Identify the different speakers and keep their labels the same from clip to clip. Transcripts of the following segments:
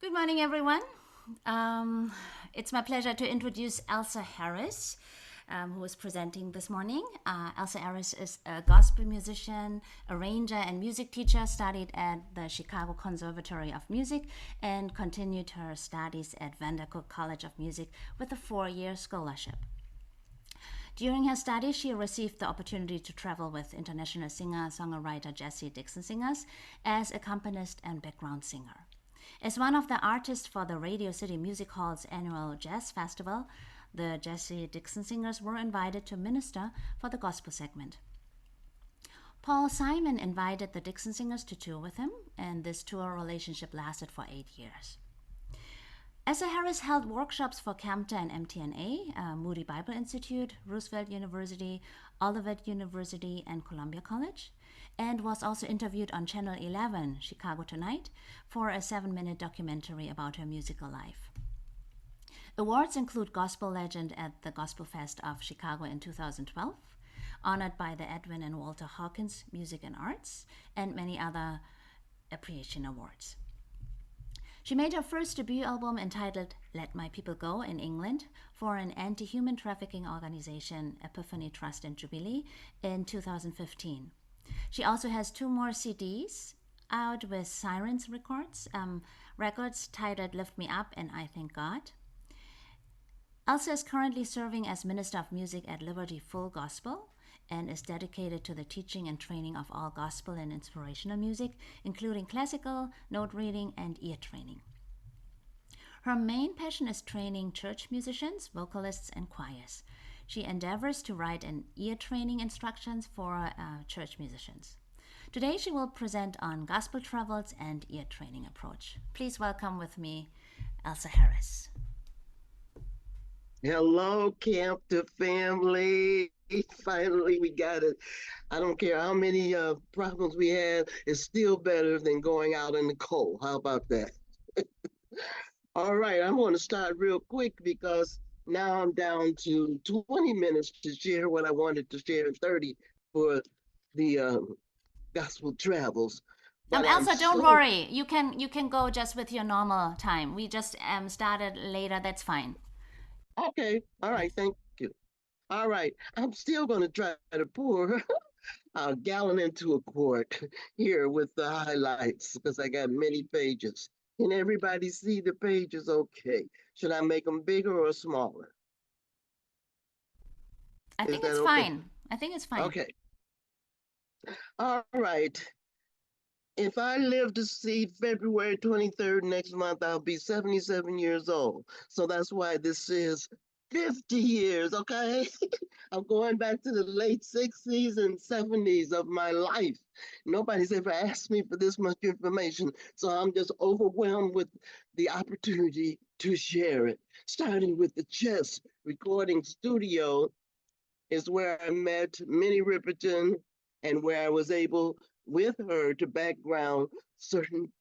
Speaker 1: Good morning, everyone. Um, it's my pleasure to introduce Elsa Harris, who is presenting this morning. Elsa Harris is a gospel musician, arranger, and music teacher, studied at the Chicago Conservatory of Music, and continued her studies at Vandercook College of Music with a 4-year scholarship. During her studies, she received the opportunity to travel with international singer-songwriter Jessie Dixon Singers as accompanist and background singer. As one of the artists for the Radio City Music Hall's annual jazz festival, the Jessie Dixon Singers were invited to minister for the gospel segment. Paul Simon invited the Dixon Singers to tour with him, and this tour relationship lasted for 8 years. Elsa Harris held workshops for CAMTA and MTNA, Moody Bible Institute, Roosevelt University, Olivet University, and Columbia College, and was also interviewed on Channel 11, Chicago Tonight, for a 7-minute documentary about her musical life. Awards include Gospel Legend at the Gospel Fest of Chicago in 2012, honored by the Edwin and Walter Hawkins Music and Arts, and many other appreciation awards. She made her first debut album entitled Let My People Go in England for an anti-human trafficking organization, Epiphany Trust and Jubilee, in 2015. She also has 2 more CDs out with Sirens records titled Lift Me Up and I Thank God. Elsa is currently serving as Minister of Music at Liberty Full Gospel and is dedicated to the teaching and training of all gospel and inspirational music, including classical, note reading, and ear training. Her main passion is training church musicians, vocalists, and choirs. She endeavors to write an ear training instructions for church musicians. Today she will present on gospel travels and ear training approach. Please welcome with me Elsa Harris.
Speaker 2: Hello, CAMTA family. Finally, we got it. I don't care how many problems we had, it's still better than going out in the cold. How about that? All right, I'm going to start real quick because now I'm down to 20 minutes to share what I wanted to share in 30 for the gospel travels. But I'm
Speaker 1: Elsa, don't
Speaker 2: so
Speaker 1: worry. You can go just with your normal time. We just started later. That's fine.
Speaker 2: okay. All right,
Speaker 1: Yes.
Speaker 2: thank you. All right, I'm still going to try to pour a gallon into a quart here with the highlights because I got many pages. Can everybody see the pages okay? Should I make them bigger or smaller?
Speaker 1: I
Speaker 2: Is
Speaker 1: think
Speaker 2: that
Speaker 1: it's
Speaker 2: okay?
Speaker 1: fine. I think it's fine.
Speaker 2: Okay. All right. If I live to see February 23rd next month, I'll be 77 years old. So that's why this is 50 years, okay? I'm going back to the late 60s and 70s of my life. Nobody's ever asked me for this much information, so I'm just overwhelmed with the opportunity to share it. Starting with the Chess Recording Studio is where I met Minnie Riperton and where I was able with her to background certain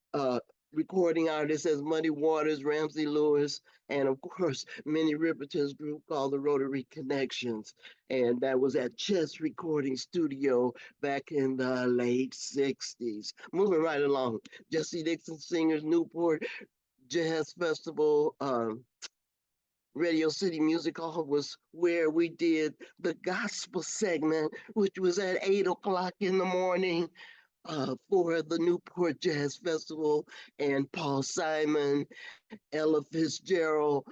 Speaker 2: recording artists as Muddy Waters, Ramsey Lewis, and of course, Minnie Riperton's group called the Rotary Connections. And that was at Chess Recording Studio back in the late 60s. Moving right along, Jesse Dixon Singers, Newport Jazz Festival, Radio City Music Hall was where we did the gospel segment, which was at 8 o'clock in the morning for the Newport Jazz Festival. And Paul Simon, Ella Fitzgerald,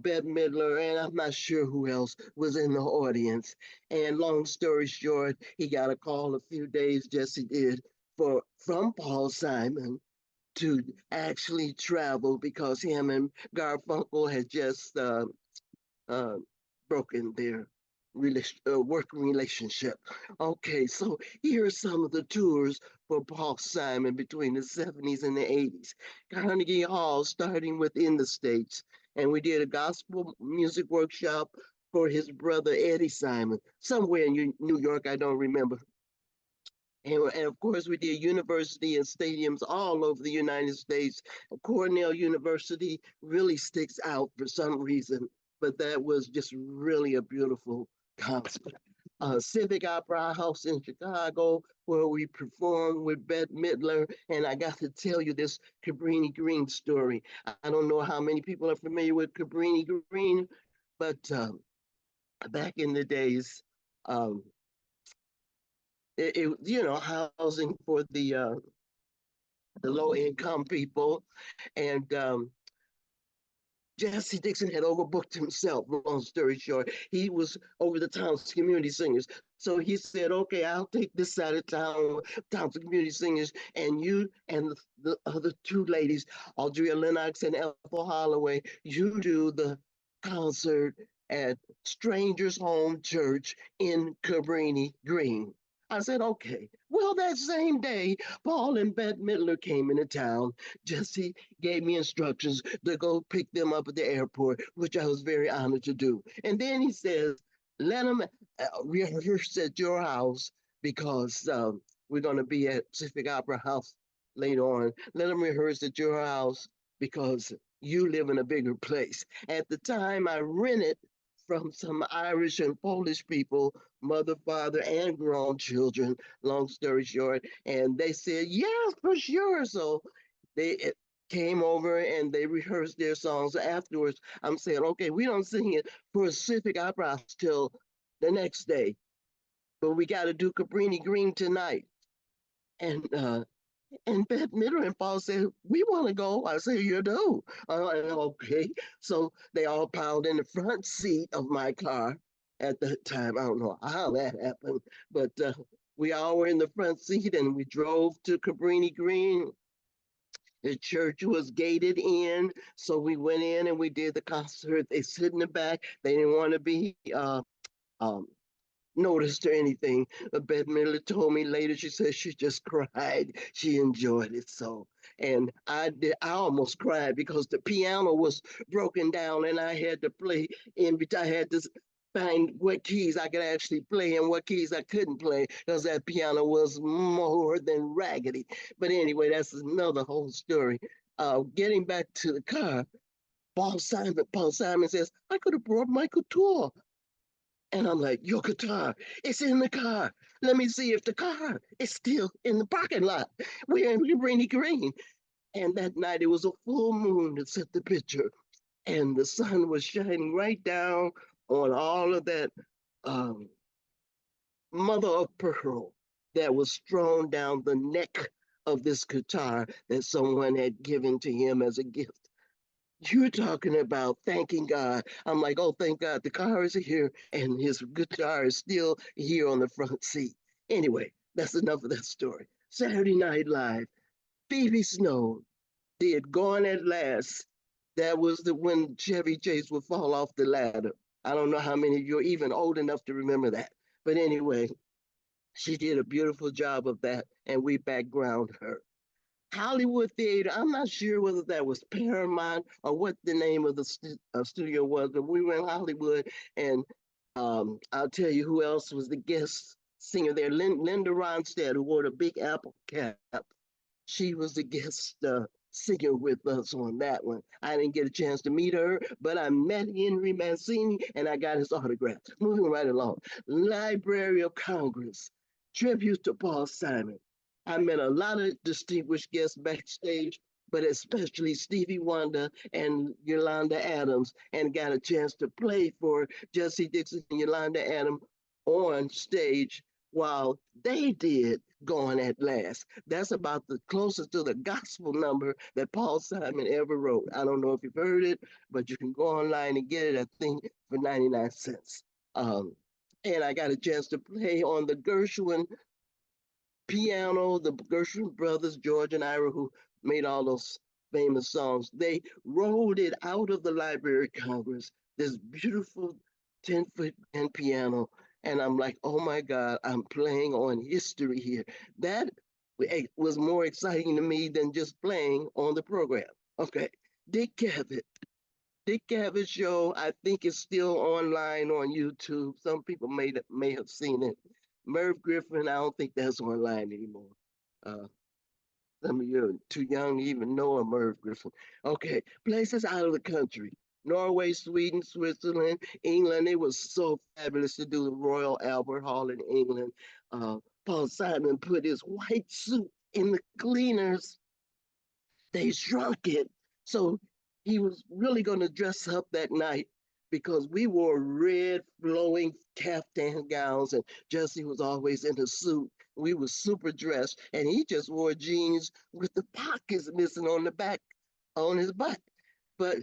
Speaker 2: Bette Midler, and I'm not sure who else was in the audience. And long story short, he got a call a few days, Jesse did, from Paul Simon to actually travel because him and Garfunkel had just uh, broken their working relationship. Okay, so here are some of the tours for Paul Simon between the 70s and the 80s. Carnegie Hall, starting within the States, and we did a gospel music workshop for his brother Eddie Simon, somewhere in New York, I don't remember. And of course, we did university and stadiums all over the United States. Cornell University really sticks out for some reason, but that was just really a beautiful concert. Civic Opera House in Chicago, where we performed with Bette Midler. And I got to tell you this Cabrini Green story. I don't know how many people are familiar with Cabrini Green, but back in the days, um, housing for the low income people, and Jesse Dixon had overbooked himself. Long story short, he was over the town's community singers. So he said, "Okay, I'll take this side of town's community singers, and you and the other two ladies, Audrey Lennox and Ethel Holloway, you do the concert at Strangers Home Church in Cabrini Green." I said, "Okay." Well, that same day, Paul and Bette Midler came into town. Jesse gave me instructions to go pick them up at the airport, which I was very honored to do. And then he says, "Let them rehearse at your house because we're going to be at Pacific Opera House later on. Let them rehearse at your house because you live in a bigger place." At the time, I rented from some Irish and Polish people, mother, father, and grown children, long story short. And they said, "Yes, for sure." So they came over and they rehearsed their songs. Afterwards, I'm saying, "Okay, we don't sing it for Pacific Opera House till the next day, but we got to do Cabrini Green tonight." And Beth Midler and Paul said, "We want to go." I said, "You do?" Okay. So they all piled in the front seat of my car at that time. I don't know how that happened, but we all were in the front seat and we drove to Cabrini Green. The church was gated in, so we went in and we did the concert. They sit in the back. They didn't want to be um, noticed or anything. Bette Midler told me later, she said she just cried. She enjoyed it so. And I did, I almost cried because the piano was broken down and I had to play in I had to find what keys I could actually play and what keys I couldn't play because that piano was more than raggedy. But anyway, that's another whole story. Getting back to the car, Paul Simon says, "I could have brought my guitar." And I'm like, "Your guitar, it's in the car. Let me see if the car is still in the parking lot. We're in Rainy Green." And that night it was a full moon that set the picture. And the sun was shining right down on all of that um, mother of pearl that was strewn down the neck of this guitar that someone had given to him as a gift. You're talking about thanking God. I'm like, "Oh, thank God the car is here and his guitar is still here on the front seat." Anyway, that's enough of that story. Saturday Night Live. Phoebe Snow did Gone at Last. That was the when Chevy Chase would fall off the ladder. I don't know how many of you are even old enough to remember that. But anyway, she did a beautiful job of that, and we background her. Hollywood Theater. I'm not sure whether that was Paramount or what the name of the studio was, but we were in Hollywood, and I'll tell you who else was the guest singer there. Linda Ronstadt, who wore the big apple cap. She was the guest singer with us on that one. I didn't get a chance to meet her, but I met Henry Mancini and I got his autograph. Moving right along. Library of Congress, tribute to Paul Simon. I met a lot of distinguished guests backstage, but especially Stevie Wonder and Yolanda Adams, and got a chance to play for Jesse Dixon and Yolanda Adams on stage while they did Going at Last. That's about the closest to the gospel number that Paul Simon ever wrote. I don't know if you've heard it, but you can go online and get it, I think, for 99 cents. Um, and I got a chance to play on the Gershwin piano, the Gershwin brothers, George and Ira, who made all those famous songs. They rolled it out of the Library of Congress, this beautiful 10-foot grand piano. And I'm like, "Oh my God, I'm playing on history here." That was more exciting to me than just playing on the program. Okay. Dick Cavett. Dick Cavett show, I think is still online on YouTube. Some people may have seen it. Merv Griffin, I don't think that's online anymore. Uh, some of you are too young to even know a Merv Griffin. Okay, places out of the country. Norway, Sweden, Switzerland, England. It was so fabulous to do the Royal Albert Hall in England. Uh, Paul Simon put his white suit in the cleaners. They shrunk it. So he was really going to dress up that night because we wore red flowing caftan gowns and Jesse was always in a suit. We were super dressed and he just wore jeans with the pockets missing on the back on his butt. But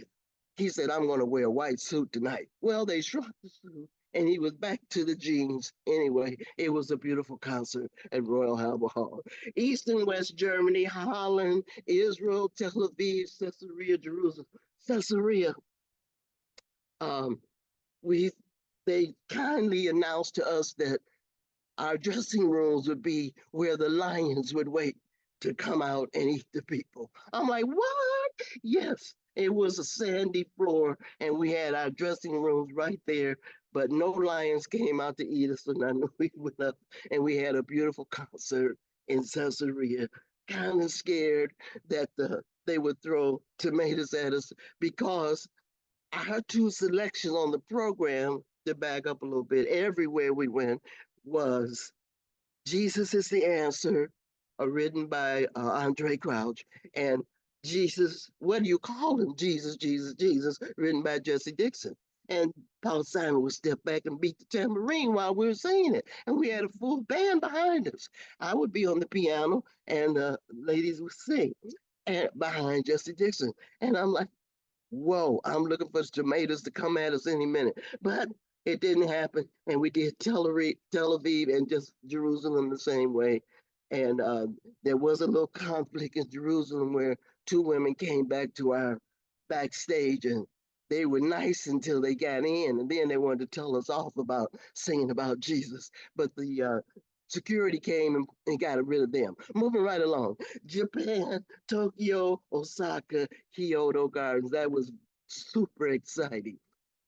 Speaker 2: he said, I'm going to wear a white suit tonight. Well, they shrunk the suit and he was back to the jeans. Anyway, it was a beautiful concert at Royal Albert Hall. East and West Germany, Holland, Israel, Tel Aviv, Caesarea, Jerusalem. Caesarea, um, we they kindly announced to us that our dressing rooms would be where the lions would wait to come out and eat the people. I'm like, what? Yes, it was a sandy floor, and we had our dressing rooms right there, but no lions came out to eat us, and I knew we went up and we had a beautiful concert in Caesarea. Kind of scared that they would throw tomatoes at us because our two selections on the program, to back up a little bit, everywhere we went was Jesus is the Answer, written by Andre Crouch, and Jesus, what do you call him? Jesus, Jesus, Jesus, written by Jesse Dixon. And Paul Simon would step back and beat the tambourine while we were singing it. And we had a full band behind us. I would be on the piano and ladies would sing and behind Jesse Dixon. And I'm like, whoa, I'm looking for the tomatoes to come at us any minute. But it didn't happen. And we did Tel Aviv and just Jerusalem the same way. And there was a little conflict in Jerusalem where two women came back to our backstage and they were nice until they got in. And then they wanted to tell us off about singing about Jesus. But the security came and got rid of them. Moving right along. Japan, Tokyo, Osaka, Kyoto Gardens. That was super exciting.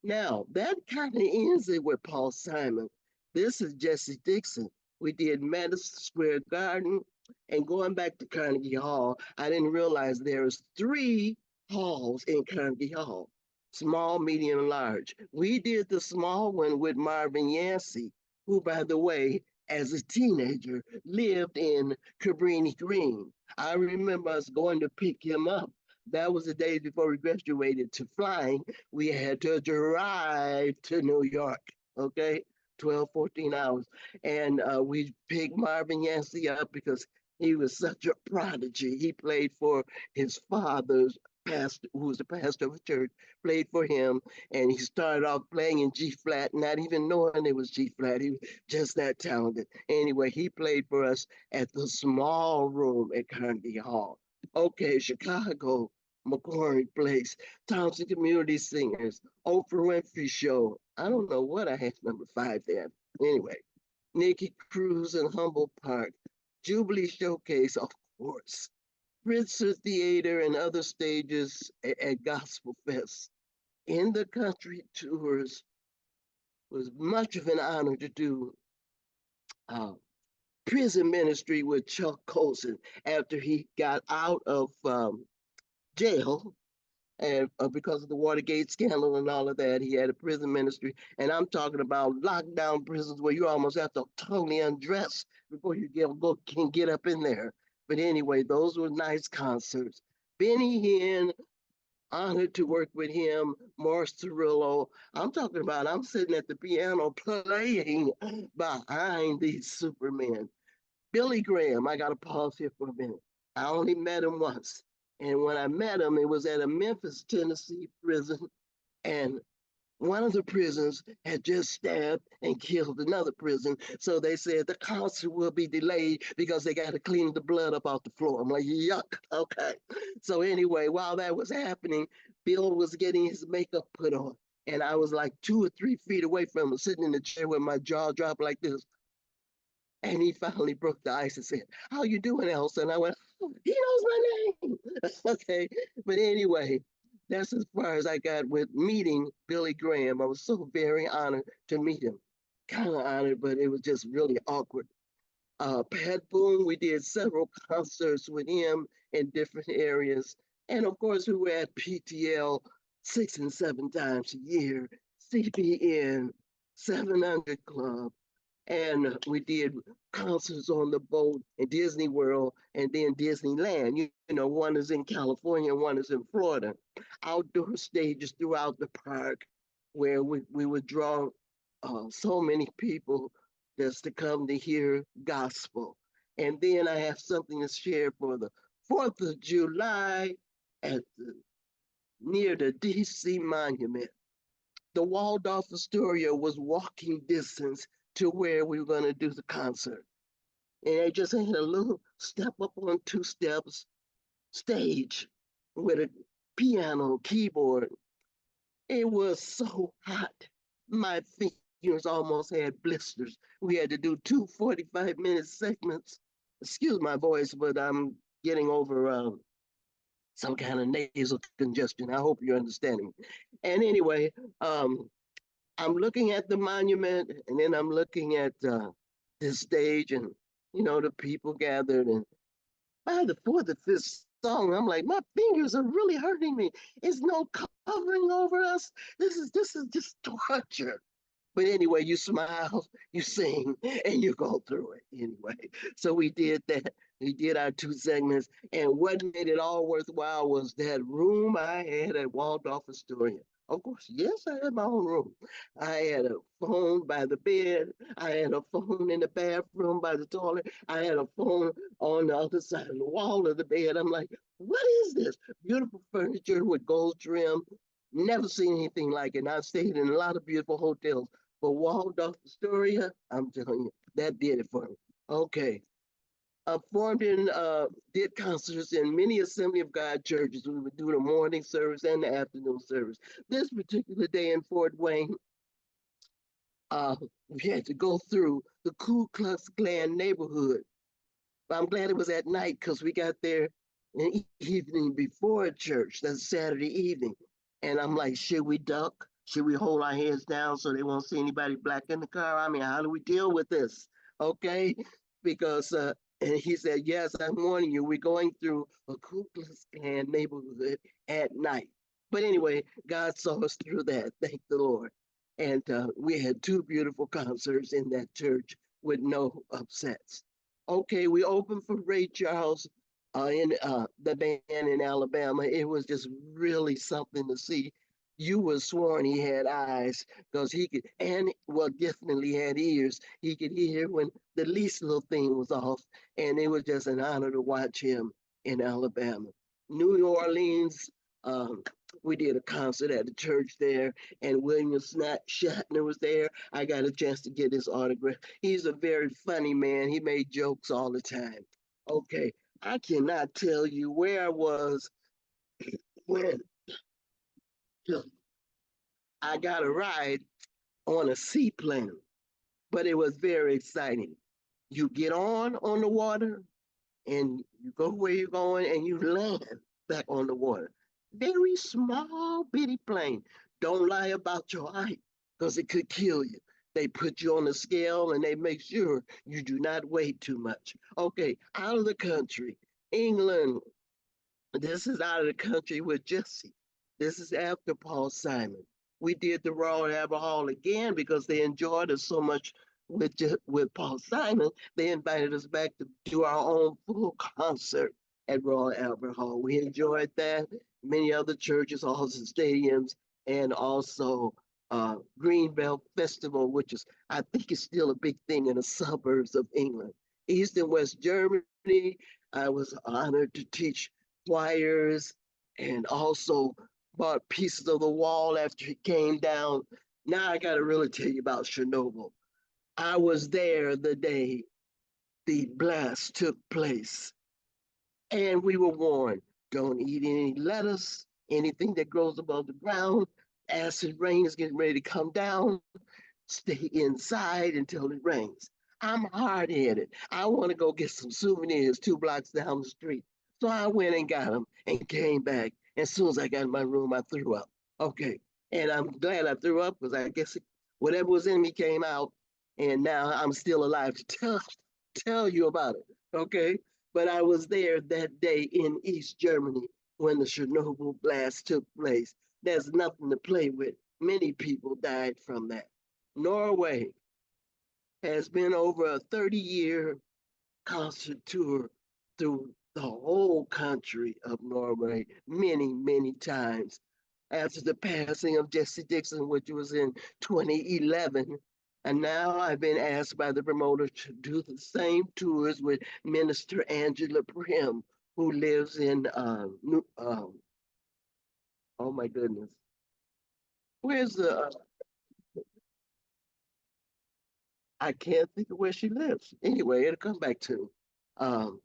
Speaker 2: Now, that kind of ends it with Paul Simon. This is Jesse Dixon. We did Madison Square Garden. And going back to Carnegie Hall, I didn't realize there's three halls in Carnegie Hall, small, medium, and large. We did the small one with Marvin Yancey, who, by the way, as a teenager, lived in Cabrini Green. I remember us going to pick him up. That was the day before we graduated to flying. We had to drive to New York, okay? 12, 14 hours. And we picked Marvin Yancey up because he was such a prodigy. He played for his father's pastor, who was the pastor of a church, played for him. And he started off playing in G flat, not even knowing it was G flat. He was just that talented. Anyway, he played for us at the small room at Carnegie Hall. Okay, Chicago, McCormick Place, Thompson Community Singers, Oprah Winfrey Show. I don't know what I had number five there. Anyway, Nikki Cruz and Humboldt Park, Jubilee Showcase, of course, Pritzker Theater and other stages at Gospel Fest. In the country tours was much of an honor to do uh, prison ministry with Chuck Colson after he got out of jail and because of the Watergate scandal and all of that, he had a prison ministry. And I'm talking about lockdown prisons where you almost have to totally undress before can get up in there. But anyway, those were nice concerts. Benny Hinn, honored to work with him. Morris Cirillo. I'm talking about I'm sitting at the piano playing behind these supermen. Billy Graham, I got to pause here for a minute. I only met him once. And when I met him, it was at a Memphis, Tennessee prison. And one of the prisons had just stabbed and killed another prison. So they said the concert will be delayed because they got to clean the blood up off the floor. I'm like, yuck. Okay. So anyway, while that was happening, Bill was getting his makeup put on. And I was like 2 or 3 feet away from him, sitting in the chair with my jaw dropped like this. And he finally broke the ice and said, how you doing, Elsa? And I went, oh, he knows my name. Okay. But anyway, that's as far as I got with meeting Billy Graham. I was so very honored to meet him. Kind of honored, but it was just really awkward. Pat Boone, we did several concerts with him in different areas. And of course, we were at PTL 6 and 7 times a year, CBN 700 Club, and we did concerts on the boat in Disney World and then Disneyland. You know, one is in California, one is in Florida. Outdoor stages throughout the park where we would draw so many people just to come to hear gospel. And then I have something to share for the 4th of July at near the DC Monument. The Waldorf Astoria was walking distance to where we were going to do the concert. And I just had a little step up on 2 steps stage with a piano keyboard. It was so hot. My fingers almost had blisters. We had to do two 45-minute segments. Excuse my voice, but I'm getting over some kind of nasal congestion. I hope you're understanding. And anyway, um, I'm looking at the monument and then I'm looking at this stage and, the people gathered. And by the fourth or fifth song, I'm like, my fingers are really hurting me. It's no covering over us. This is just torture. But anyway, you smile, you sing, and you go through it anyway. So we did that. We did our 2 segments. And what made it all worthwhile was that room I had at Waldorf Astoria. Of course, yes, I had my own room. I had a phone by the bed. I had a phone in the bathroom by the toilet. I had a phone on the other side of the wall of the bed. I'm like, what is this? Beautiful furniture with gold trim. Never seen anything like it. And I've stayed in a lot of beautiful hotels. But Waldorf Astoria, I'm telling you, that did it for me. Okay. Formed in, did concerts in many Assembly of God churches. We would do the morning service and the afternoon service. This particular day in Fort Wayne, uh, we had to go through the Ku Klux Klan neighborhood. But I'm glad it was at night because we got there in the evening before church. That's Saturday evening. And I'm like, should we duck? Should we hold our heads down so they won't see anybody black in the car? I mean, how do we deal with this? Okay. Because, and he said, yes, I'm warning you, we're going through a Ku Klux Klan neighborhood at night. But anyway, God saw us through that. Thank the Lord. And we had 2 beautiful concerts in that church with no upsets. Okay, we opened for Ray Charles in the band in Alabama. It was just really something to see. You were sworn he had eyes because he could, and well, definitely had ears. He could hear when the least little thing was off, and it was just an honor to watch him in Alabama. New Orleans, um, we did a concert at the church there, and William Shatner was there. I got a chance to get his autograph. He's a very funny man. He made jokes all the time. Okay, I cannot tell you where I was when I got a ride on a seaplane, but it was very exciting. You get on the water, and you go where you're going and you land back on the water. Very small, bitty plane. Don't lie about your height because it could kill you. They put you on a scale and they make sure you do not weigh too much. Okay, out of the country, England. This is out of the country with Jesse. This is after Paul Simon. We did the Royal Albert Hall again because they enjoyed us so much with Paul Simon. They invited us back to do our own full concert at Royal Albert Hall. We enjoyed that. Many other churches, also stadiums, and also Greenbelt Festival, which is I think is still a big thing in the suburbs of England. East and West Germany. I was honored to teach choirs and also bought pieces of the wall after it came down. Now I got to really tell you about Chernobyl. I was there the day the blast took place, and we were warned don't eat any lettuce, anything that grows above the ground. Acid rain is getting ready to come down. Stay inside until it rains. I'm hard headed. I want to go get some souvenirs 2 blocks down the street. So I went and got them and came back. As soon as I got in my room, I threw up. Okay. And I'm glad I threw up because I guess whatever was in me came out. And now I'm still alive to tell you about it. Okay. But I was there that day in East Germany when the Chernobyl blast took place. There's nothing to play with. Many people died from that. Norway has been over a 30-year concert tour through the whole country of Norway many, many times. After the passing of Jesse Dixon, which was in 2011, and now I've been asked by the promoter to do the same tours with Minister Angela Prim, who lives in, oh my goodness, where's I can't think of where she lives. Anyway, it'll come back to me. Um,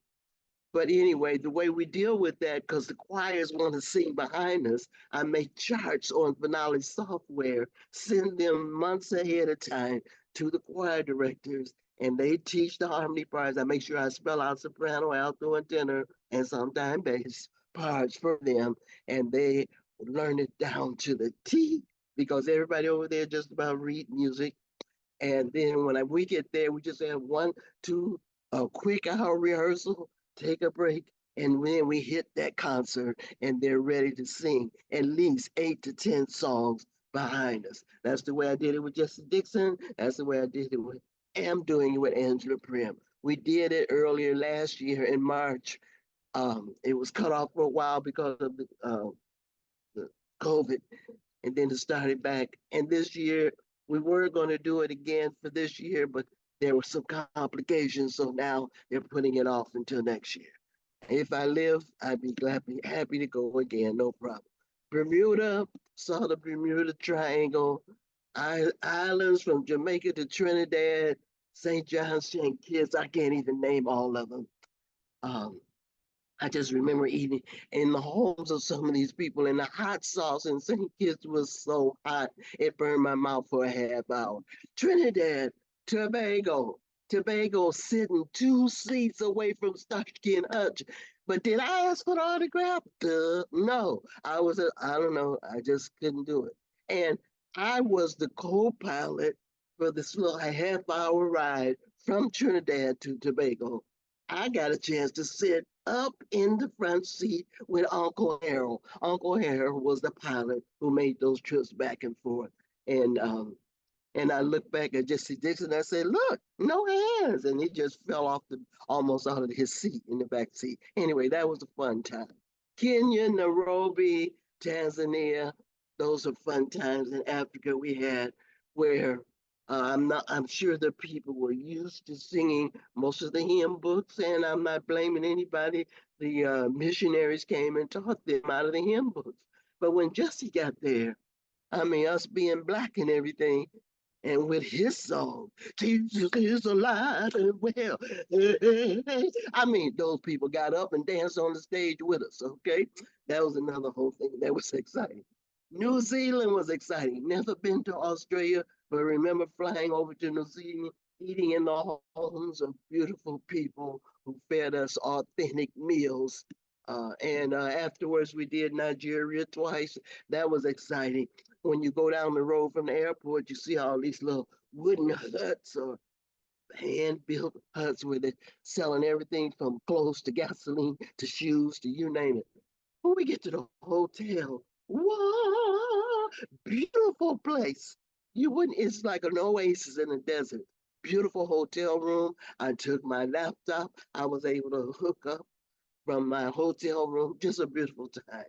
Speaker 2: But anyway, the way we deal with that, because the choirs want to sing behind us, I make charts on Finale software, send them months ahead of time to the choir directors, and they teach the harmony parts. I make sure I spell out soprano, alto, and tenor, and sometimes bass parts for them, and they learn it down to the T because everybody over there just about read music. And then we get there, we just have one, two, a quick hour rehearsal, take a break, and then we hit that concert and they're ready to sing at least 8 to 10 songs behind us. That's the way I did it with Jesse Dixon. That's the way I did it with, am doing it with Angela Prim. We did it earlier last year in March. It was cut off for a while because of the COVID, and then it started back. And this year, we were going to do it again for this year, but there were some complications, so now they're putting it off until next year. If I live, I'd be glad, happy to go again, no problem. Bermuda, saw the Bermuda Triangle, islands from Jamaica to Trinidad, St. John's, St. Kitts. I can't even name all of them. Um, I just remember eating in the homes of some of these people, and the hot sauce in St. Kitts was so hot it burned my mouth for a half hour. Trinidad, Tobago, Tobago sitting 2 seats away from Starsky and Hutch. But did I ask for the autograph? Duh, no. I don't know, I just couldn't do it. And I was the co-pilot for this little half-hour ride from Trinidad to Tobago. I got a chance to sit up in the front seat with Uncle Harold. Uncle Harold was the pilot who made those trips back and forth. And and I looked back at Jesse Dixon and I said, look, no hands. And he just fell off the almost out of his seat in the back seat. Anyway, that was a fun time. Kenya, Nairobi, Tanzania, those are fun times in Africa we had where I'm sure the people were used to singing most of the hymn books, and I'm not blaming anybody. The missionaries came and taught them out of the hymn books. But when Jesse got there, I mean, us being black and everything, and with his song, Jesus is alive and well. I mean, those people got up and danced on the stage with us, okay? That was another whole thing that was exciting. New Zealand was exciting. Never been to Australia, but remember flying over to New Zealand, eating in the homes of beautiful people who fed us authentic meals. And afterwards, we did Nigeria twice. That was exciting. When you go down the road from the airport, you see all these little wooden huts or hand-built huts where they're selling everything from clothes to gasoline to shoes to you name it. When we get to the hotel, wow, beautiful place. You wouldn't, it's like an oasis in the desert. Beautiful hotel room. I took my laptop. I was able to hook up from my hotel room. Just a beautiful time.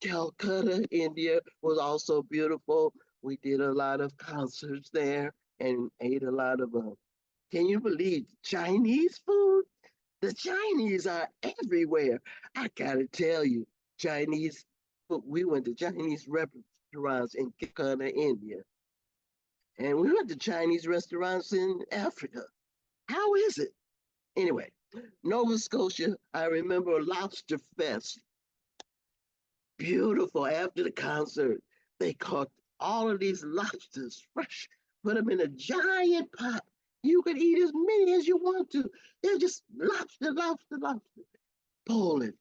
Speaker 2: Calcutta, India was also beautiful. We did a lot of concerts there and ate a lot of, can you believe Chinese food? The Chinese are everywhere. I gotta tell you, Chinese food. We went to Chinese restaurants in Calcutta, India, and we went to Chinese restaurants in Africa. How is it? Anyway, Nova Scotia, I remember Lobster Fest. Beautiful. After the concert, they caught all of these lobsters fresh, put them in a giant pot. You could eat as many as you want to. They're just lobster, lobster, lobster. Poland,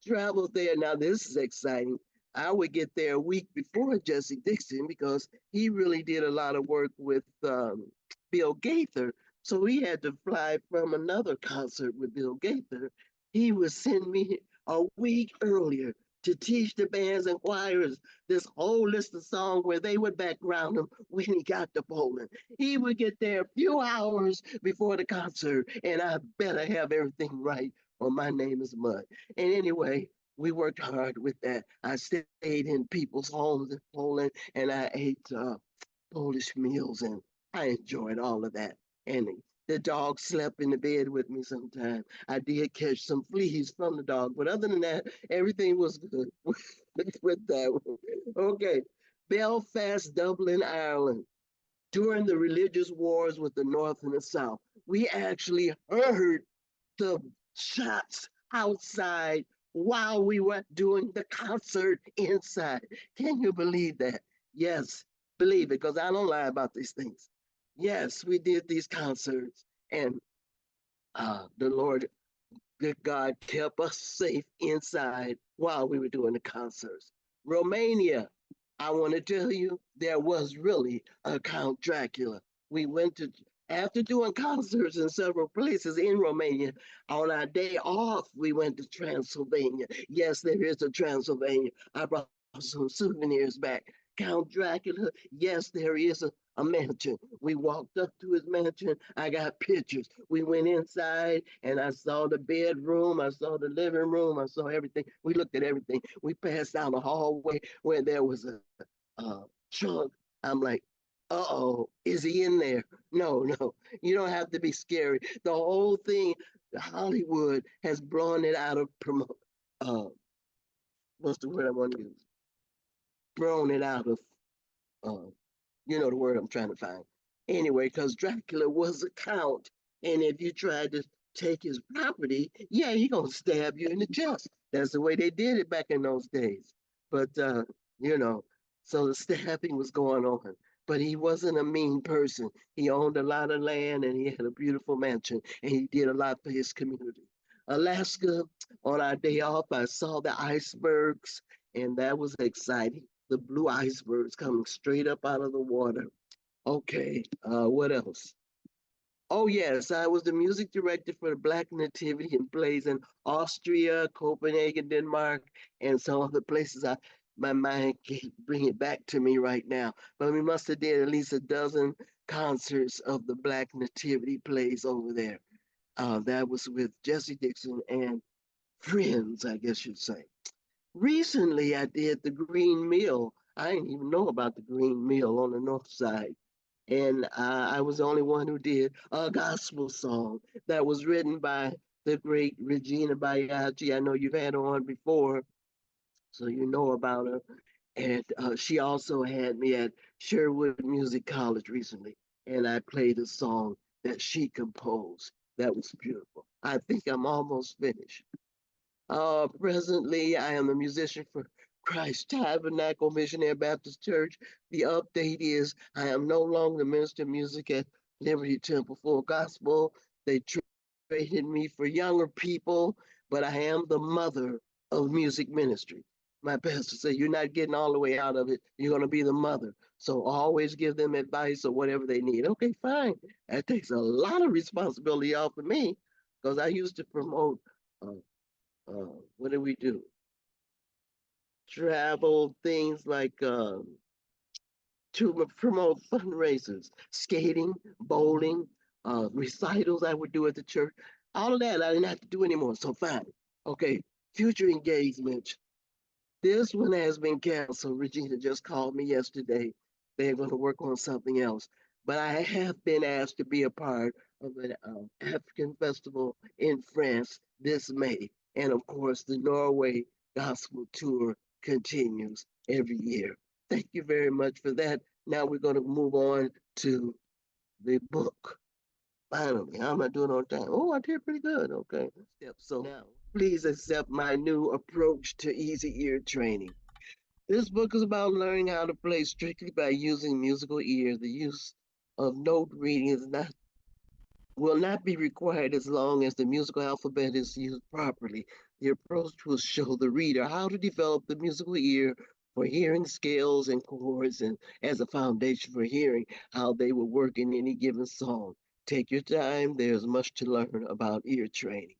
Speaker 2: travel there. Now, this is exciting. I would get there a week before Jesse Dixon because he really did a lot of work with Bill Gaither. So he had to fly from another concert with Bill Gaither. He would send me a week earlier to teach the bands and choirs this whole list of songs where they would background him when he got to Poland. He would get there a few hours before the concert, and I better have everything right, or my name is Mud. And anyway, we worked hard with that. I stayed in people's homes in Poland, and I ate Polish meals, and I enjoyed all of that. And the dog slept in the bed with me sometimes. I did catch some fleas from the dog, but other than that, everything was good with that one. Okay, Belfast, Dublin, Ireland. During the religious wars with the North and the South, we actually heard the shots outside while we were doing the concert inside. Can you believe that? Yes, believe it, because I don't lie about these things. Yes, we did these concerts, and the Lord, good God, kept us safe inside while we were doing the concerts. Romania, I want to tell you, there was really a Count Dracula. We went to, after doing concerts in several places in Romania, on our day off, we went to Transylvania. Yes, there is a Transylvania. I brought some souvenirs back. Count Dracula, yes, there is a mansion. We walked up to his mansion. I got pictures. We went inside and I saw the bedroom. I saw the living room. I saw everything. We looked at everything. We passed down the hallway where there was a trunk. I'm like, uh-oh, is he in there? No, no, you don't have to be scary. The whole thing, Hollywood has blown it out of promote. Uh, what's the word I want to use? Blown it out of uh, you know the word I'm trying to find. Anyway, because Dracula was a count, and if you tried to take his property, yeah, he gonna stab you in the chest. That's the way they did it back in those days. But you know, so the stabbing was going on. But he wasn't a mean person. He owned a lot of land and he had a beautiful mansion and he did a lot for his community. Alaska, on our day off, I saw the icebergs, and that was exciting. The blue icebergs coming straight up out of the water. Okay, what else? Oh, yes, I was the music director for the Black Nativity in plays in Austria, Copenhagen, Denmark, and some other places. My mind can't bring it back to me right now, but we must have did at least a dozen concerts of the Black Nativity plays over there. That was with Jesse Dixon and friends, I guess you'd say. Recently, I did the Green Mill. I didn't even know about the Green Mill on the north side. And I was the only one who did a gospel song that was written by the great Regina Bayaji. I know you've had her on before, so you know about her. And she also had me at Sherwood Music College recently, and I played a song that she composed. That was beautiful. I think I'm almost finished. Presently, I am a musician for Christ Tabernacle Missionary Baptist Church. The update is I am no longer the minister of music at Liberty Temple Full Gospel. They traded me for younger people, but I am the mother of music ministry. My pastor said, you're not getting all the way out of it. You're going to be the mother. So always give them advice or whatever they need. Okay, fine. That takes a lot of responsibility off of me because I used to promote uh, what do we do? Travel things like to promote fundraisers, skating, bowling, recitals I would do at the church. All of that I didn't have to do anymore. So fine. Okay, future engagements. This one has been canceled. Regina just called me yesterday. They're going to work on something else. But I have been asked to be a part of an African festival in France this May. And of course, the Norway Gospel Tour continues every year. Thank you very much for that. Now we're going to move on to the book. Finally, how am I doing on time? Oh, I did pretty good. Okay. So now, please accept my new approach to easy ear training. This book is about learning how to play strictly by using musical ear. The use of note reading is not will not be required as long as the musical alphabet is used properly. The approach will show the reader how to develop the musical ear for hearing scales and chords and as a foundation for hearing how they will work in any given song. Take your time. There's much to learn about ear training.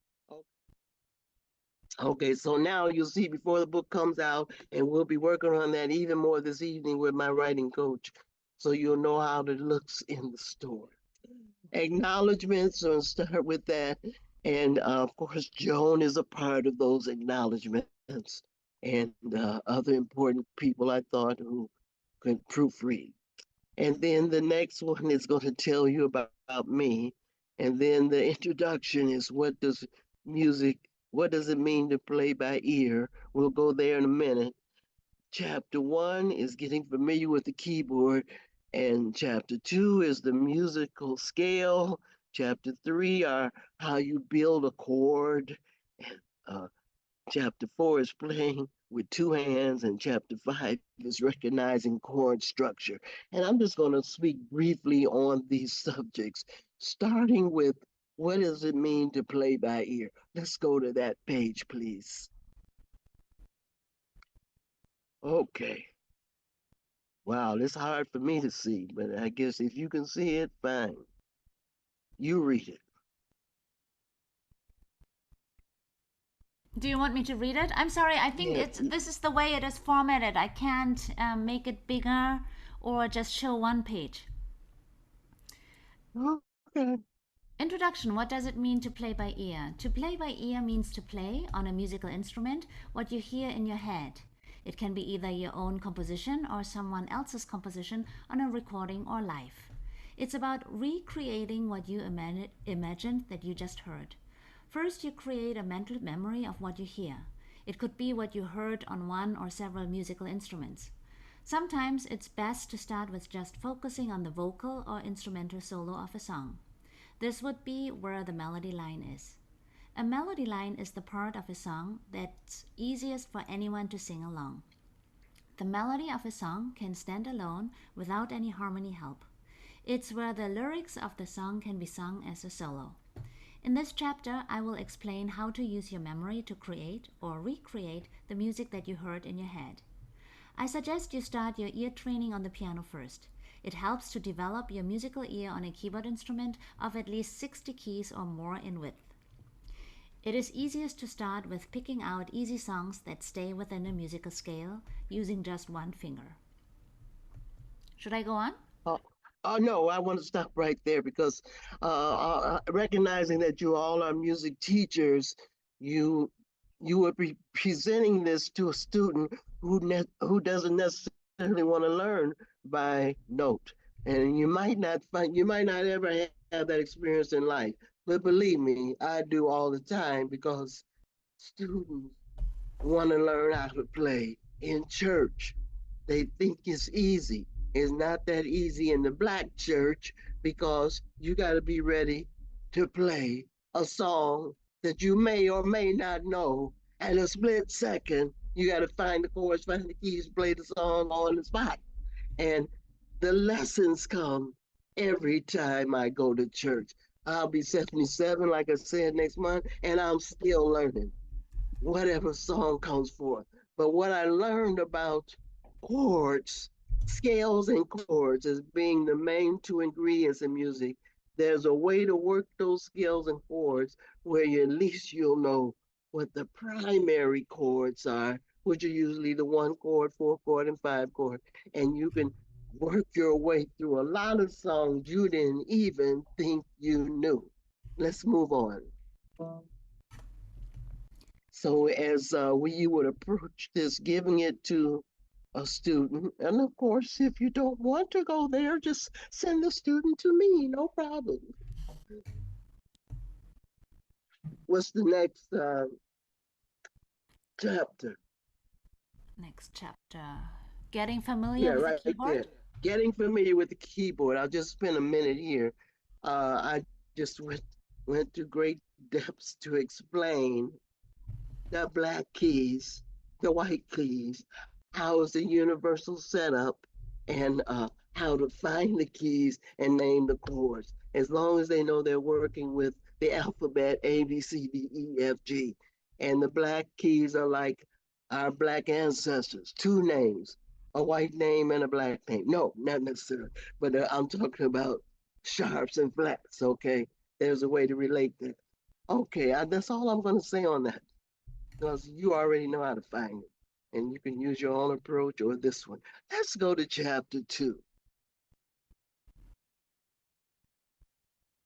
Speaker 2: Okay, so now you'll see before the book comes out, and we'll be working on that even more this evening with my writing coach, so you'll know how it looks in the store. Acknowledgments, so start with that. And of course, Joan is a part of those acknowledgments, and other important people I thought who could proofread. And then the next one is going to tell you about me. And then the introduction is music, what does it mean to play by ear? We'll go there in a minute. Chapter one is getting familiar with the keyboard, and chapter two is the musical scale. Chapter three are how you build a chord. And, chapter four is playing with two hands, and chapter five is recognizing chord structure. And I'm just going to speak briefly on these subjects, starting with what does it mean to play by ear? Let's go to that page, please. Okay. Wow, it's hard for me to see, but I guess if you can see it, fine. You read it.
Speaker 1: Do you want me to read it? I'm sorry. I think
Speaker 2: Yeah.
Speaker 1: it's this is the way it is formatted. I can't make it bigger or just show one page.
Speaker 2: Okay.
Speaker 1: Introduction. What does it mean to play by ear? To play by ear means to play on a musical instrument what you hear in your head. It can be either your own composition or someone else's composition on a recording or live. It's about recreating what you imagined that you just heard. First, you create a mental memory of what you hear. It could be what you heard on one or several musical instruments. Sometimes it's best to start with just focusing on the vocal or instrumental solo of a song. This would be where the melody line is. A melody line is the part of a song that's easiest for anyone to sing along. The melody of a song can stand alone without any harmony help. It's where the lyrics of the song can be sung as a solo. In this chapter, I will explain how to use your memory to create or recreate the music that you heard in your head. I suggest you start your ear training on the piano first. It helps to develop your musical ear on a keyboard instrument of at least 60 keys or more in width. It is easiest to start with picking out easy songs that stay within a musical scale using just one finger. Should I go on?
Speaker 2: Oh, oh no, I want to stop right there because recognizing that you all are music teachers, you you would be presenting this to a student who doesn't necessarily want to learn by note, and you might not ever have that experience in life. But believe me, I do all the time because students want to learn how to play in church. They think it's easy. It's not that easy in the black church because you got to be ready to play a song that you may or may not know at a split second. You got to find the chords, find the keys, play the song on the spot. And the lessons come every time I go to church. I'll be 77, like I said, next month, and I'm still learning whatever song comes forth. But what I learned about chords, scales and chords as being the main two ingredients in music, there's a way to work those scales and chords where at least you'll know what the primary chords are, which are usually the one chord, four chord, and five chord. And you can work your way through a lot of songs you didn't even think you knew. Let's move on. So as you would approach this, giving it to a student, and of course, if you don't want to go there, just send the student to me, no problem. What's the next chapter?
Speaker 1: Next chapter. Getting familiar
Speaker 2: Yeah,
Speaker 1: with the
Speaker 2: right there.
Speaker 1: keyboard?
Speaker 2: Getting familiar with the keyboard. I'll just spend a minute here. I just went to great depths to explain the black keys, the white keys, how is the universal setup, and how to find the keys and name the chords. As long as they know they're working with the alphabet A, B, C, D, E, F, G. And the black keys are like our black ancestors, two names, a white name and a black name. No, not necessarily, but I'm talking about sharps and flats, okay? There's a way to relate that. Okay, that's all I'm going to say on that. because you already know how to find it. And you can use your own approach or this one. Let's go to chapter 2.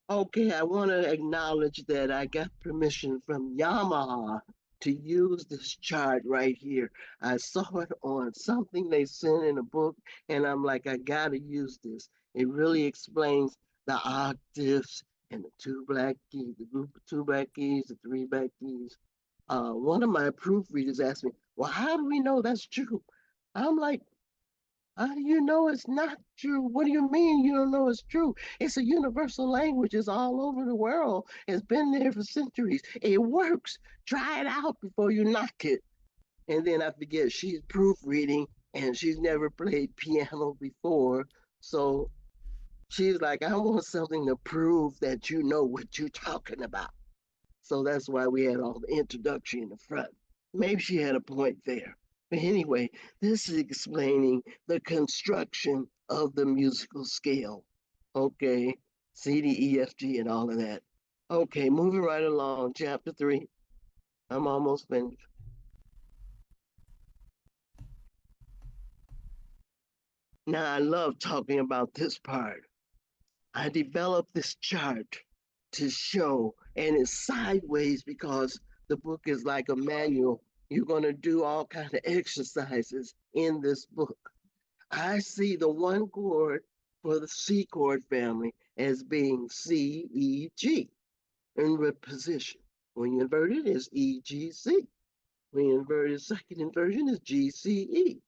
Speaker 2: Okay, I want to acknowledge that I got permission from Yamaha to use this chart right here. I saw it on something they sent in a book, and I'm like, I got to use this. It really explains the octaves and the two black keys, the group of two black keys, the three black keys. One of my proofreaders asked me, well, how do we know that's true? I'm like, how do you know it's not true? What do you mean you don't know it's true? It's a universal language. It's all over the world. It's been there for centuries. It works. Try it out before you knock it. And then I forget she's proofreading and she's never played piano before. So she's like, I want something to prove that you know what you're talking about. So that's why we had all the introduction in the front. Maybe she had a point there. But anyway, this is explaining the construction of the musical scale. Okay, C, D, E, F, G, and all of that. Okay, moving right along, chapter 3. I'm almost finished. Now, I love talking about this part. I developed this chart to show, and it's sideways because the book is like a manual. You're going to do all kind of exercises in this book. I see the one chord for the C chord family as being C, E, G in position. When you invert it, it's E, G, C. When you invert it, second inversion is G, C, E.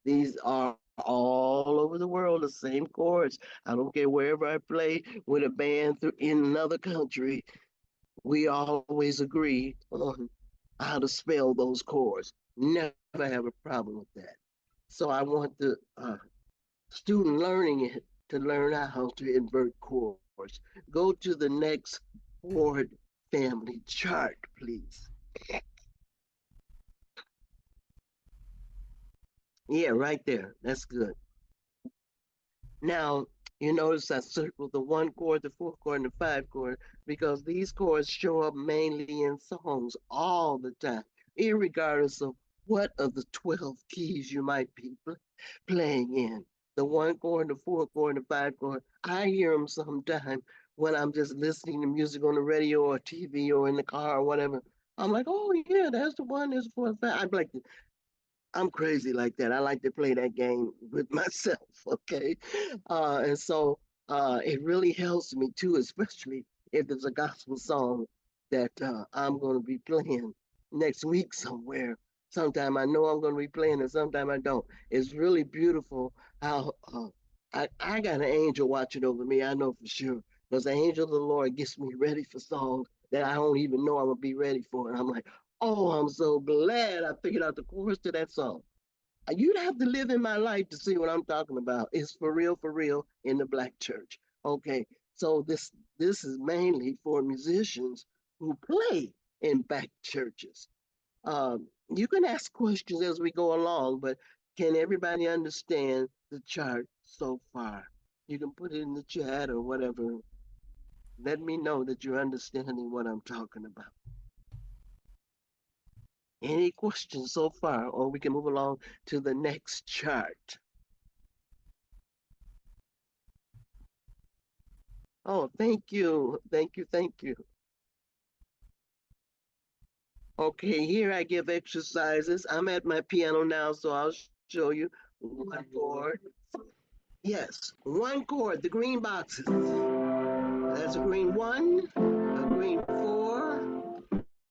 Speaker 2: These are all over the world, the same chords. I don't care wherever I play with a band in another country, we always agree on how to spell those chords. Never have a problem with that. So I want the student learning it to learn how to invert chords. Go to the next chord family chart, please. Yeah, right there. That's good. Now, you notice I circled the one chord, the fourth chord, and the five chord because these chords show up mainly in songs all the time, regardless of what of the 12 keys you might be playing in. The one chord, the four chord, and the five chord, I hear them sometimes when I'm just listening to music on the radio or TV or in the car or whatever. I'm like, oh yeah, that's the one, that's the four, five. I'm like, I'm crazy like that. I like to play that game with myself, okay? And so it really helps me too, especially if it's a gospel song that I'm going to be playing next week somewhere. Sometime I know I'm going to be playing and sometime I don't. It's really beautiful how I got an angel watching over me, I know for sure. Because the angel of the Lord gets me ready for songs that I don't even know I'm going to be ready for. And I'm like, oh, I'm so glad I figured out the chorus to that song. You'd have to live in my life to see what I'm talking about. It's for real in the black church. Okay, so this is mainly for musicians who play in black churches. You can ask questions as we go along, but can everybody understand the chart so far? You can put it in the chat or whatever. Let me know that you're understanding what I'm talking about. Any questions so far, or we can move along to the next chart. Oh, thank you. Thank you. Thank you. Okay, here I give exercises. I'm at my piano now, so I'll show you one chord. Yes, one chord, the green boxes. That's a green one, a green four,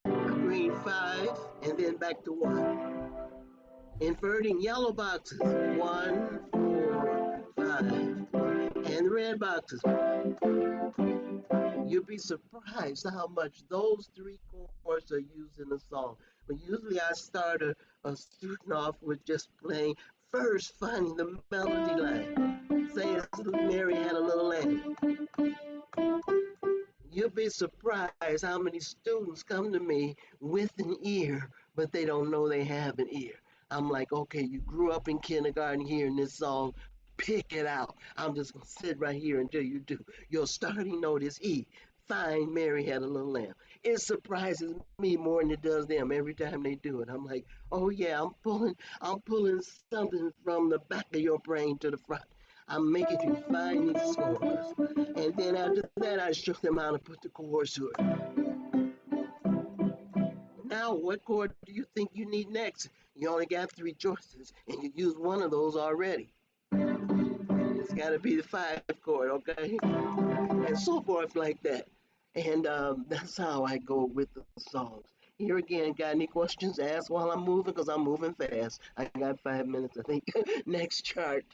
Speaker 2: a green five, and then back to one. Inverting yellow boxes, one, four, five, and red boxes. You'll be surprised how much those three chords are used in a song. But usually I start a student off with just playing first, finding the melody line. Say it's Mary had a little lamb. You'll be surprised how many students come to me with an ear, but they don't know they have an ear. I'm like, okay, you grew up in kindergarten hearing this song, pick it out. I'm just gonna sit right here until you do. Your starting note is E. find Mary Had a Little Lamb. It surprises me more than it does them every time they do it. I'm like, oh yeah, I'm pulling something from the back of your brain to the front. I'm making you find these scores. And then after that, I show them how to put the chords to it. Now, what chord do you think you need next? You only got three choices, and you used one of those already. It's got to be the five chord, okay? And so forth like that. And that's how I go with the songs. Here again, got any questions? Ask while I'm moving because I'm moving fast. I got 5 minutes, I think. Next chart.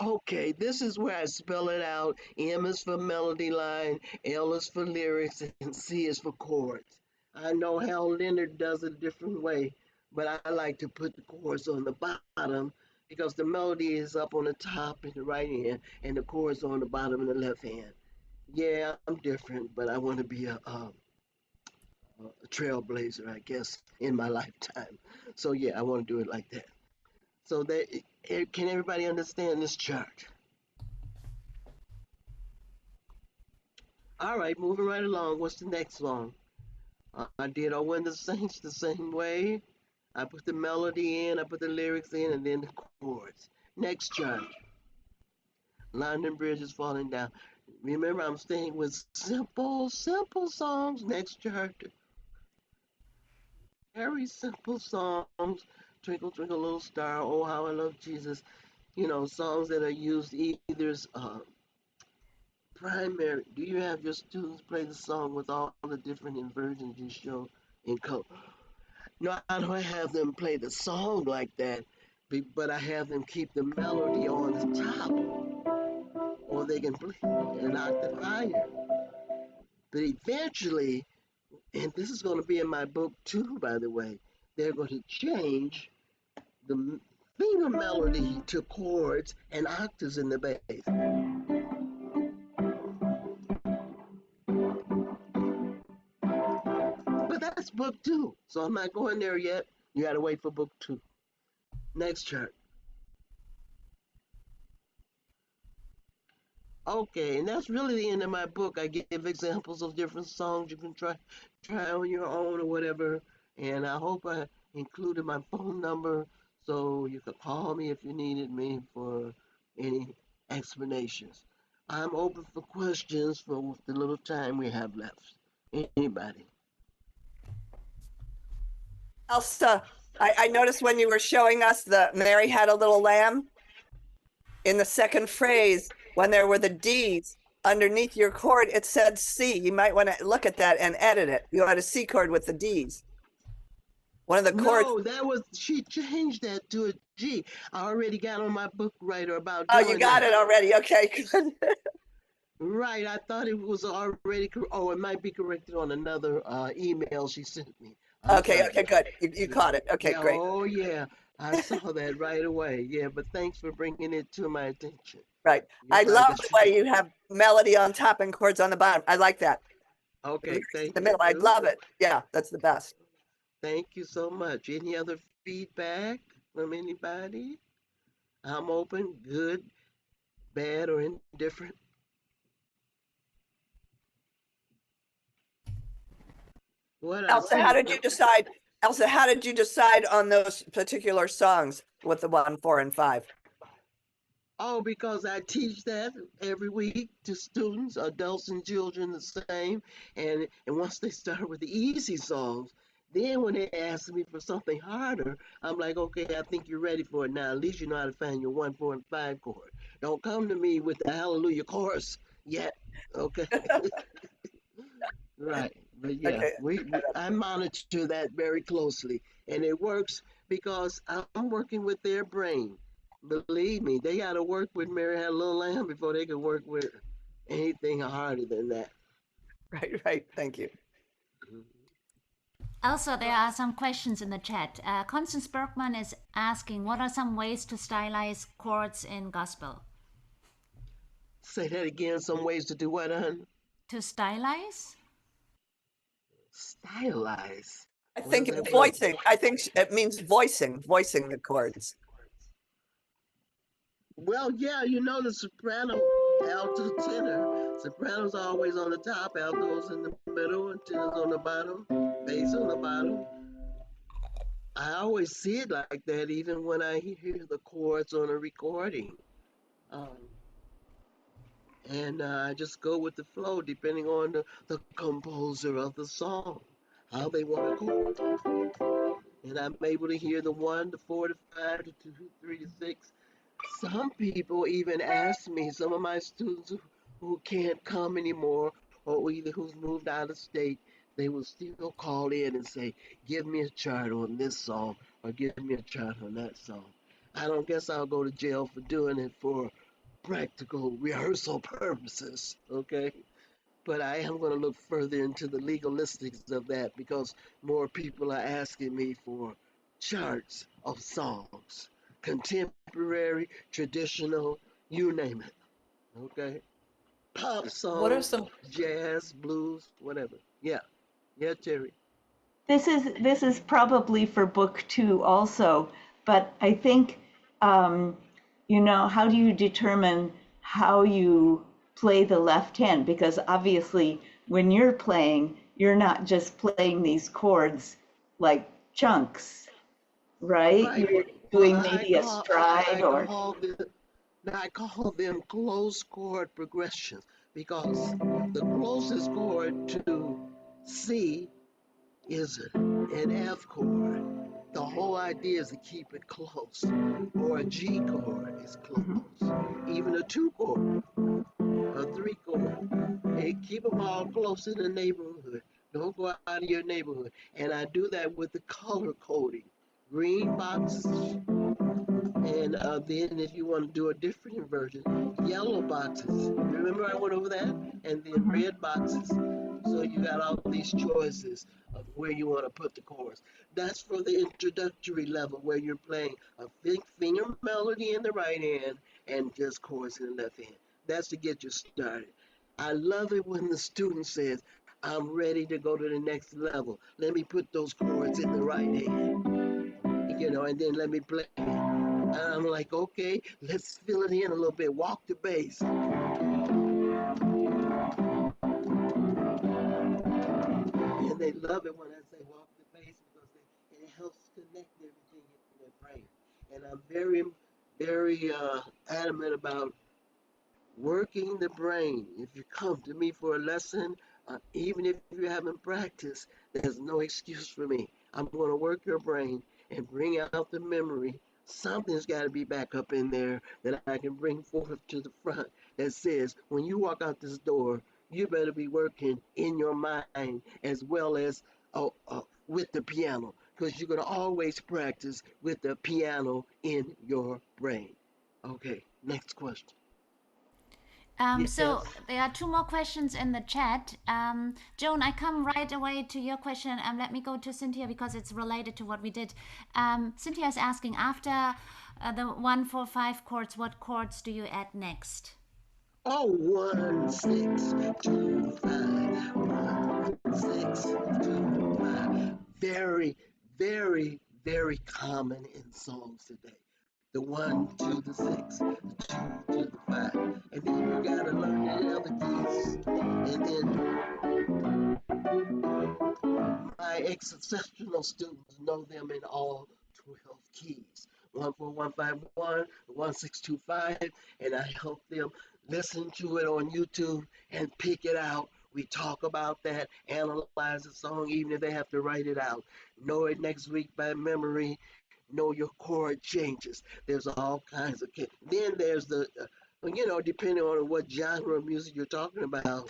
Speaker 2: Okay, this is where I spell it out. M is for melody line, L is for lyrics, and C is for chords. I know how Leonard does it a different way, but I like to put the chords on the bottom because the melody is up on the top in the right hand and the chords on the bottom in the left hand. Yeah, I'm different, but I want to be a trailblazer, I guess, in my lifetime. So yeah, I want to do it like that. So that can everybody understand this chart? All right, moving right along. What's the next song? I did "Oh When the Saints" the same way. I put the melody in, I put the lyrics in, and then the chords. Next chart. London Bridge is falling down. Remember, I'm staying with simple, simple songs. Next chart. Very simple songs. Twinkle, Twinkle, Little Star. Oh, How I Love Jesus. You know, songs that are used either as primary. Do you have your students play the song with all the different inversions you show in color? No, I don't have them play the song like that, but I have them keep the melody on the top, or they can play an octave higher. But eventually, and this is going to be in my book too, by the way, they're going to change the finger melody to chords and octaves in the bass. But that's book two, so I'm not going there yet. You got to wait for book two. Next chart. Okay, and that's really the end of my book. I give examples of different songs you can try on your own or whatever. And I hope I included my phone number so you could call me if you needed me for any explanations. I'm open for questions for the little time we have left. Anybody?
Speaker 3: Elsa, I noticed when you were showing us the Mary Had a Little Lamb, in the second phrase, when there were the D's underneath your chord, it said C. You might want to look at that and edit it. You had a C chord with the D's. One of the chords.
Speaker 2: No, that was she changed that to a G. I already got on my book writer about
Speaker 3: Oh, you
Speaker 2: doing
Speaker 3: got
Speaker 2: that.
Speaker 3: it already. Okay, good.
Speaker 2: Right, I thought it was already. Oh, it might be corrected on another email she sent me. I'm
Speaker 3: Okay,
Speaker 2: sorry.
Speaker 3: okay, good. You caught it. Okay,
Speaker 2: Yeah.
Speaker 3: great.
Speaker 2: Oh, yeah. I saw that right away. Yeah, but thanks for bringing it to my attention.
Speaker 3: Right.
Speaker 2: You're
Speaker 3: I
Speaker 2: right.
Speaker 3: love
Speaker 2: That
Speaker 3: the
Speaker 2: should
Speaker 3: way
Speaker 2: be
Speaker 3: you have melody on top and chords on the bottom. I like that.
Speaker 2: okay.
Speaker 3: Lyrics in
Speaker 2: Thank
Speaker 3: the middle. I
Speaker 2: you.
Speaker 3: love it. Yeah, that's the best.
Speaker 2: Thank you so much. Any other feedback from anybody? I'm open. Good, bad, or indifferent. What I
Speaker 3: Elsa,
Speaker 2: see.
Speaker 3: how did you decide? Elsa, how did you decide on those particular songs with the 1, 4, and 5?
Speaker 2: Oh, because I teach that every week to students, adults and children the same. And once they start with the easy songs, then when they ask me for something harder, I'm like, okay, I think you're ready for it now. At least you know how to find your 1, 4, and 5 chord. Don't come to me with the hallelujah chorus yet. Okay. Right. But yeah,
Speaker 3: Okay.
Speaker 2: I monitor that very closely. And it works because I'm working with their brain. Believe me, they got to work with Mary Had a Little Lamb before they can work with anything harder than that.
Speaker 3: Right, right. Thank you.
Speaker 1: Also, there are some questions in the chat. Constance Bergman is asking, what are some ways to stylize chords in gospel?
Speaker 2: Say that again. Some ways to do what, hon?
Speaker 1: To stylize?
Speaker 2: Stylize.
Speaker 3: I
Speaker 2: What
Speaker 3: think
Speaker 2: does that word?
Speaker 3: voicing. I think it means voicing the chords.
Speaker 2: Well, yeah, you know the soprano, alto, tenor. Soprano's always on the top, alto's in the middle, and tenor's on the bottom, bass on the bottom. I always see it like that, even when I hear the chords on a recording. Um, and I just go with the flow depending on the composer of the song, how they want to chord. And I'm able to hear the one, the four, the five, the two, three, the six. Some people even ask me, some of my students who can't come anymore, or either who's moved out of state, they will still call in and say, give me a chart on this song, or give me a chart on that song. I don't guess I'll go to jail for doing it for practical rehearsal purposes, okay? But I am going to look further into the legalistics of that because more people are asking me for charts of songs, contemporary, traditional, you name it. Okay, pop
Speaker 4: What are
Speaker 2: songs,
Speaker 4: some
Speaker 2: jazz, blues, whatever. Yeah, yeah, Terry.
Speaker 5: This is probably for book two also, but I think how do you determine how you play the left hand? Because obviously, when you're playing, you're not just playing these chords like chunks, right?
Speaker 2: Right.
Speaker 5: You're
Speaker 2: Well,
Speaker 5: doing maybe a stride or.
Speaker 2: I call them close chord progressions because the closest chord to C is an F chord. The whole idea is to keep it close. Or a G chord is
Speaker 5: Mhm.
Speaker 2: close. Even a two chord, a three chord. Hey, keep them all close in the neighborhood. Don't go out of your neighborhood. And I do that with the color coding. Green boxes, and then if you want to do a different version, yellow boxes. Remember I went over that? And then
Speaker 5: Mhm.
Speaker 2: red boxes. So you got all these choices of where you want to put the chords. That's for the introductory level where you're playing a big finger melody in the right hand and just chords in the left hand. That's to get you started. I love it when the student says, I'm ready to go to the next level. Let me put those chords in the right hand, and then let me play. And I'm like, okay, let's fill it in a little bit. Walk the bass. And they love it when I say walk the bass because it helps connect everything in their brain. And I'm very, very adamant about working the brain. If you come to me for a lesson, even if you haven't practiced, there's no excuse for me. I'm going to work your brain and bring out the memory. Something's got to be back up in there that I can bring forth to the front that says, when you walk out this door, you better be working in your mind as well as with the piano because you're going to always practice with the piano in your brain. Okay, next question.
Speaker 1: So
Speaker 2: Yes.
Speaker 1: there are two more questions in the chat. Joan, I come right away to your question. Let me go to Cynthia because it's related to what we did. Cynthia is asking, after the 1, 4, 5 chords, what chords do you add next?
Speaker 2: Oh, 1, 6, 2, 5. 1, 6, 2, 5. Very, very, very common in songs today. The 1 to the 6, the 2 to the 5. And then you gotta learn the other keys. And then my exceptional students know them in all 12 keys. 14151, 1625, and I help them listen to it on YouTube and pick it out. We talk about that, analyze the song, even if they have to write it out. Know it next week by memory. Know your chord changes. There's all kinds of. Then there's depending on what genre of music you're talking about,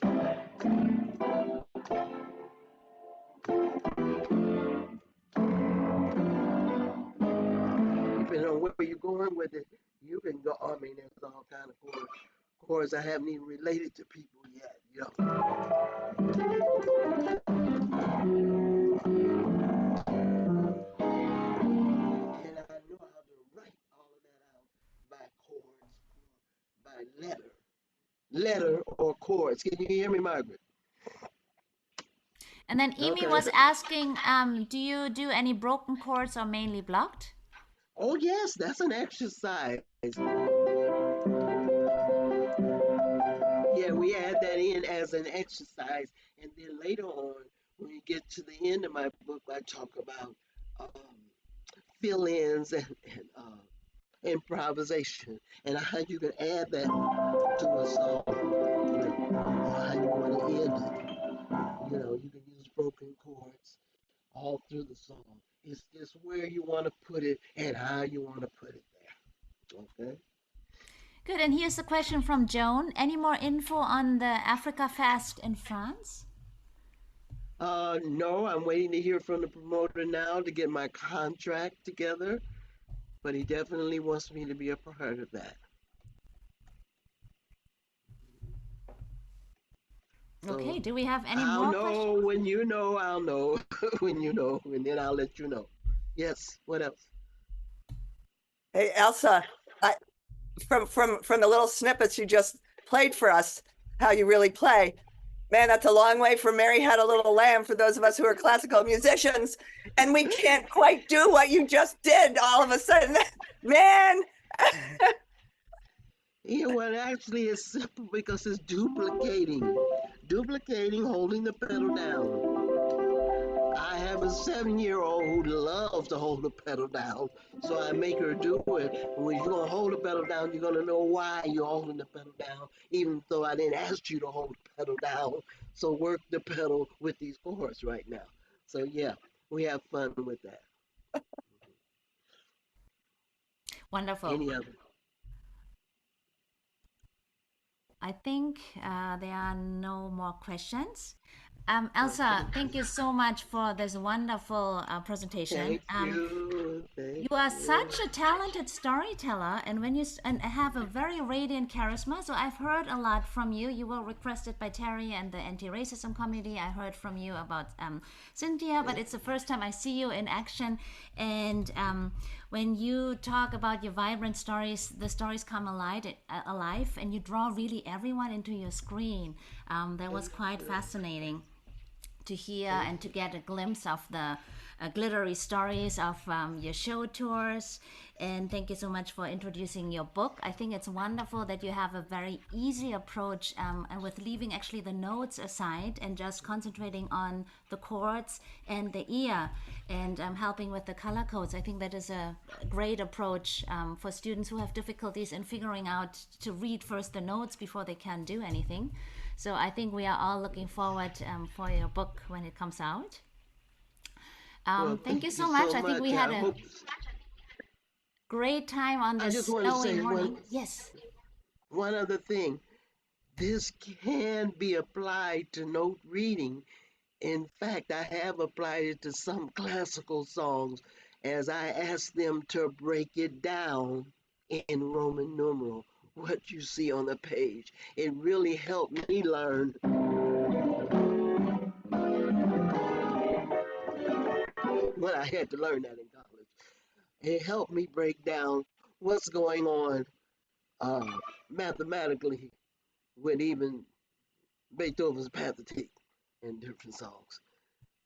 Speaker 2: depending on where you're going with it, you can go. I mean, there's all kind of chords I haven't even related to people yet. And I know how to write all of that out by chords, by letter or chords. Can you hear me, Margaret?
Speaker 1: And then Emi
Speaker 2: Okay.
Speaker 1: was asking, do you do any broken chords or mainly blocked?
Speaker 2: Oh yes, that's an exercise. Yeah, we add that in as an exercise, and then later on, when we get to the end of my book, I talk about fill-ins and improvisation, and how you can add that to a song, or how you want to end it. You can use broken chords all through the song. It's just where you want to put it and how you want to put it there. Okay.
Speaker 1: Good. And here's a question from Joan. Any more info on the Africa Fest in France?
Speaker 2: No, I'm waiting to hear from the promoter now to get my contract together, but he definitely wants me to be a part of that.
Speaker 1: Okay.
Speaker 2: So
Speaker 1: Do we have any
Speaker 2: I'll
Speaker 1: more questions?
Speaker 2: know when you know, I'll know when you know, and then I'll let you know. Yes, what else?
Speaker 3: Hey, Elsa, from the little snippets you just played for us, how you really play. Man, that's a long way from Mary Had a Little Lamb for those of us who are classical musicians, and we can't quite do what you just did all of a sudden. Man,
Speaker 2: Well, actually, it's simple because it's duplicating, holding the pedal down. I have a 7-year old who loves to hold the pedal down, so I make her do it. When you're gonna hold the pedal down, you're gonna know why you're holding the pedal down, even though I didn't ask you to hold the pedal down. So work the pedal with these chords right now. So yeah, we have fun with that.
Speaker 1: Wonderful.
Speaker 2: Any other?
Speaker 1: I think there are no more questions. Elsa,
Speaker 2: Okay.
Speaker 1: thank you so much for this wonderful presentation.
Speaker 2: Thank you.
Speaker 1: You
Speaker 2: Thank
Speaker 1: are
Speaker 2: you.
Speaker 1: such a talented storyteller, and and have a very radiant charisma. So I've heard a lot from you. You were requested by Terry and the anti-racism committee. I heard from you about Cynthia, but it's the first time I see you in action. And when you talk about your vibrant stories, the stories come alive, and you draw really everyone into your screen. That was quite fascinating to hear and to get a glimpse of the glittery stories of your show tours. And thank you so much for introducing your book. I think it's wonderful that you have a very easy approach and with leaving actually the notes aside and just concentrating on the chords and the ear and helping with the color codes. I think that is a great approach for students who have difficulties in figuring out to read first the notes before they can do anything. So I think we are all looking forward for your book when it comes out.
Speaker 2: Well,
Speaker 1: Thank you
Speaker 2: thank you
Speaker 1: so much.
Speaker 2: so
Speaker 1: I think we
Speaker 2: much.
Speaker 1: had
Speaker 2: I
Speaker 1: a
Speaker 2: hope.
Speaker 1: great time on
Speaker 2: I just
Speaker 1: this
Speaker 2: want to
Speaker 1: snowy
Speaker 2: say
Speaker 1: morning. Yes.
Speaker 2: one other thing. This can be applied to note reading. In fact, I have applied it to some classical songs as I asked them to break it down in Roman numeral, what you see on the page. It really helped me learn what I had to learn that in college. It helped me break down what's going on uh, mathematically with even Beethoven's Pathetique in different songs.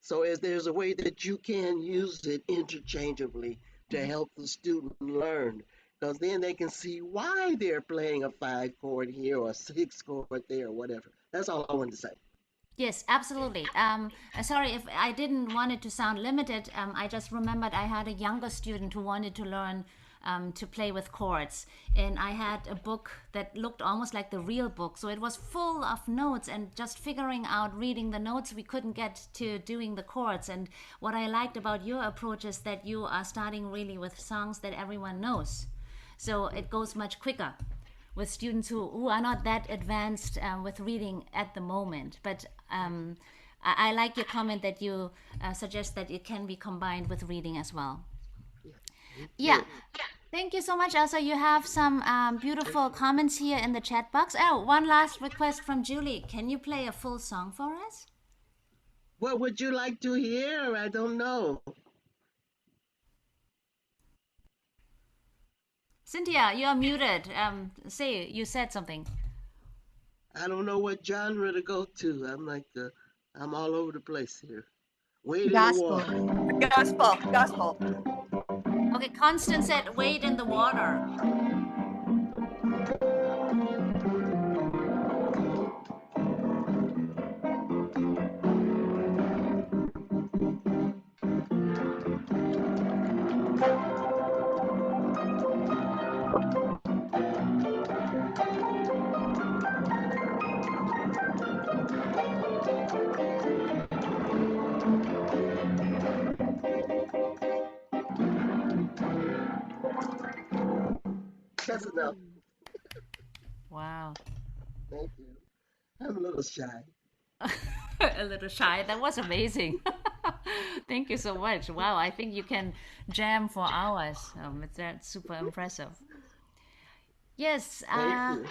Speaker 2: So as there's a way that you can use it interchangeably to
Speaker 1: Mhm.
Speaker 2: help the student learn, because then they can see why they're playing a 5 chord here or a 6 chord there or whatever. That's all I wanted to say.
Speaker 1: Yes, absolutely. Sorry if I didn't want it to sound limited. I just remembered I had a younger student who wanted to learn to play with chords, and I had a book that looked almost like the real book. So it was full of notes, and just figuring out reading the notes, we couldn't get to doing the chords. And what I liked about your approach is that you are starting really with songs that everyone knows. So it goes much quicker with students who are not that advanced with reading at the moment. But I like your comment that you suggest that it can be combined with reading as well.
Speaker 2: Yeah, thank
Speaker 1: Yeah.
Speaker 2: you.
Speaker 1: Thank you so much, Elsa. You have some beautiful comments here in the chat box. Oh, one last request from Julie. Can you play a full song for us?
Speaker 2: What would you like to hear? I don't know.
Speaker 1: Cynthia, you are muted. Say, you said something.
Speaker 2: I don't know what genre to go to. I'm all over the place here. Wade in the
Speaker 4: Gospel.
Speaker 2: water.
Speaker 3: gospel, gospel.
Speaker 1: Okay, Constance said, wade in the water.
Speaker 2: That's enough.
Speaker 1: Wow.
Speaker 2: Thank you. I'm a little shy.
Speaker 1: A little shy. That was amazing. Thank you so much. Wow, I think you can jam for hours. That's super impressive. Yes.
Speaker 2: Thank you.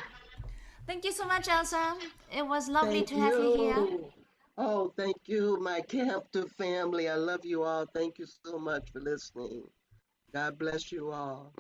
Speaker 1: Thank you so much, Elsa. It was lovely
Speaker 2: Thank
Speaker 1: to have you here.
Speaker 2: you. Oh, thank you, my CAMTA family. I love you all. Thank you so much for listening. God bless you all.